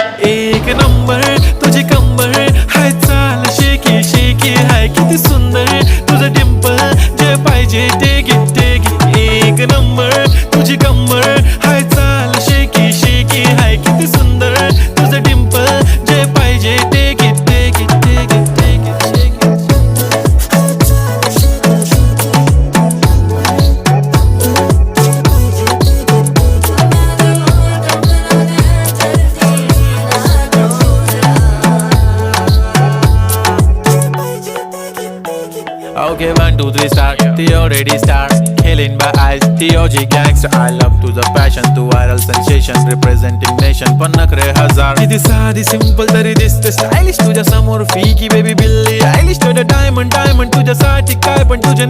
एक नंबर तुझी कंबर हाय, चाल शेकी शेकी हाय, किती सुंदर तुझं डिंपल, जे पाहिजे ते घे ते घे. एक नंबर तुझी कंबर हाय, चाल शेकी शेकी हाय, किती सुंदर तुझं डिंपल, जे पाहिजे ते घे ते घे ते घे ते घे ते घे. Okay, 1, 2, 3 start. The already start. Killing by eyes. The OG gangster. I love to the passion, to viral sensation, representing nation. पन्नकरे हजार. किती साधी simple तरी दिसते stylish तुझ्या समोर. फीकी baby बिल्ली. Stylish to the diamond, diamond तुझ्यासाठी काय पण तुझे